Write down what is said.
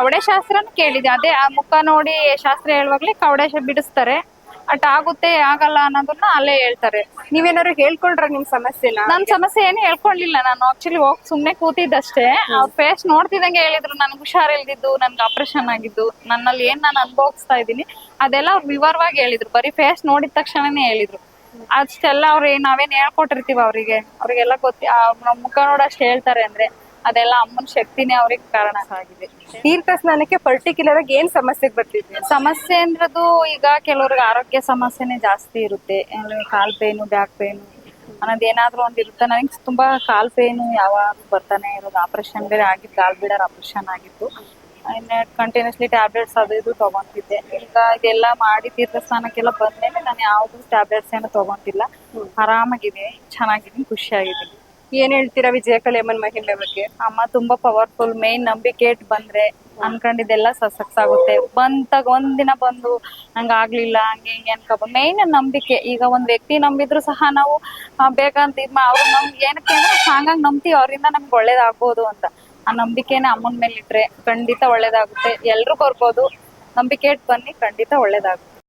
ಕವಡೆ ಶಾಸ್ತ್ರನ ಕೇಳಿದೆ. ಅದೇ ಆ ಮುಖ ನೋಡಿ ಶಾಸ್ತ್ರ ಹೇಳುವಾಗ್ಲೇ ಕವಡೆ ಬಿಡಿಸ್ತಾರೆ. ಆಗುತ್ತೆ ಆಗಲ್ಲ ಅನ್ನೋದನ್ನ ಅಲ್ಲೇ ಹೇಳ್ತಾರೆ. ನೀವೇನಾದ್ರು ಹೇಳ್ಕೊಳ್ರ ನಿಮ್ ಸಮಸ್ಯೆನ? ನನ್ ಸಮಸ್ಯೆ ಏನು ಹೇಳ್ಕೊಳ್ಳಿಲ್ಲ. ನಾನು ಆಕ್ಚುಲಿ ಹೋಗಿ ಸುಮ್ನೆ ಕೂತಿದ್ದಷ್ಟೇ. ಅವ್ರ ಫೇಸ್ ನೋಡ್ತಿದಂಗೆ ಹೇಳಿದ್ರು ನನ್ಗೆ ಹುಷಾರ್ ಇಲ್ದಿದ್ದು, ನನ್ಗೆ ಆಪರೇಷನ್ ಆಗಿದ್ದು, ನನ್ನಲ್ಲಿ ಏನ್ ನಾನು ಅನುಭವಿಸ್ತಾ ಇದ್ದೀನಿ ಅದೆಲ್ಲ ಅವ್ರು ವಿವರವಾಗಿ ಹೇಳಿದ್ರು. ಬರೀ ಫೇಸ್ ನೋಡಿದ ತಕ್ಷಣನೇ ಹೇಳಿದ್ರು. ಅಷ್ಟೆಲ್ಲ ನಾವೇನ್ ಹೇಳ್ಕೊಟ್ಟಿರ್ತೀವಿ ಅವ್ರಿಗೆಲ್ಲ ನಮ್ ಮುಖ ನೋಡಷ್ಟು ಹೇಳ್ತಾರೆ ಅಂದ್ರೆ ಅದೆಲ್ಲ ಅಮ್ಮನ ಶಕ್ತಿನೇ ಅವ್ರಿಗೆ ಕಾರಣ ಆಗಿದೆ. ತೀರ್ಥ ಸ್ನಾನಕ್ಕೆ ಪರ್ಟಿಕ್ಯುಲರ್ ಆಗಿ ಏನ್ ಸಮಸ್ಯೆಗೆ ಬರ್ತಿದ್ವಿ? ಸಮಸ್ಯೆ ಅಂದ್ರದು ಈಗ ಕೆಲವ್ರಿಗೆ ಆರೋಗ್ಯ ಸಮಸ್ಯೆನೇ ಜಾಸ್ತಿ ಇರುತ್ತೆ. ಕಾಲ್ ಪೇನು, ಬ್ಯಾಕ್ ಪೇನು ಅನ್ನೋದು ಏನಾದ್ರು ಒಂದ್ ಇರುತ್ತೆ. ನನಗೆ ತುಂಬಾ ಕಾಲ್ ಪೇನು ಯಾವಾಗ ಬರ್ತಾನೆ ಇರೋದು. ಆಪರೇಷನ್ ಬೇರೆ ಆಗಿದ್ದು, ಗಾಲ್ ಬಿಡರ್ ಆಪರೇಷನ್ ಆಗಿತ್ತು. ಕಂಟಿನ್ಯೂಸ್ಲಿ ಟ್ಯಾಬ್ಲೆಟ್ಸ್ ಅದು ಇದು ತಗೊಂತಿದ್ದೆ. ಈಗ ಇದೆಲ್ಲ ಮಾಡಿ ತೀರ್ಥ ಸ್ನಾನಕ್ಕೆಲ್ಲ ಬಂದ್ಮೇಲೆ ನಾನು ಯಾವ್ದು ಟ್ಯಾಬ್ಲೆಟ್ಸ್ ಏನು ತಗೊಂತಿಲ್ಲ. ಆರಾಮಾಗಿದ್ದೀನಿ, ಚೆನ್ನಾಗಿದ್ದೀನಿ, ಖುಷಿಯಾಗಿದ್ದೀನಿ. ಏನ್ ಹೇಳ್ತೀರಾ ವಿಜಯಕಲೆ ಅಮ್ಮನ್ ಮಹಿಮೆ ಬಗ್ಗೆ? ಅಮ್ಮ ತುಂಬಾ ಪವರ್ಫುಲ್. ಮೇನ್ ನಂಬಿಕೆ ಇಟ್ ಬಂದ್ರೆ ಅನ್ಕೊಂಡಿದ್ದೆಲ್ಲ ಸಕ್ಸಸ್ ಆಗುತ್ತೆ. ಒಂದಿನ ಬಂದು ನಂಗೆ ಆಗ್ಲಿಲ್ಲ ಹಂಗೆ ಹಿಂಗೆ ಅನ್ಕೋಬಹುದು. ಮೇನ್ ನಂಬಿಕೆ. ಈಗ ಒಂದ್ ವ್ಯಕ್ತಿ ನಂಬಿದ್ರು ಸಹ ನಾವು ಬೇಕಂತ ಅವ್ರು ನಮ್ಗೆ ಏನಕ್ಕೆ ಅಂದ್ರೆ ಸ್ಟ್ರಾಂಗ್ ಆಗಿ ನಂಬ್ತೀವಿ ಅವರಿಂದ ನಮ್ಗೆ ಒಳ್ಳೇದಾಗ್ಬೋದು ಅಂತ. ಆ ನಂಬಿಕೆನ ಅಮ್ಮನ ಮೇಲೆ ಇಟ್ರೆ ಖಂಡಿತ ಒಳ್ಳೇದಾಗುತ್ತೆ. ಎಲ್ರು ಬರ್ಬೋದು, ನಂಬಿಕೆ ಇಟ್ ಬನ್ನಿ, ಖಂಡಿತ ಒಳ್ಳೇದಾಗುತ್ತೆ.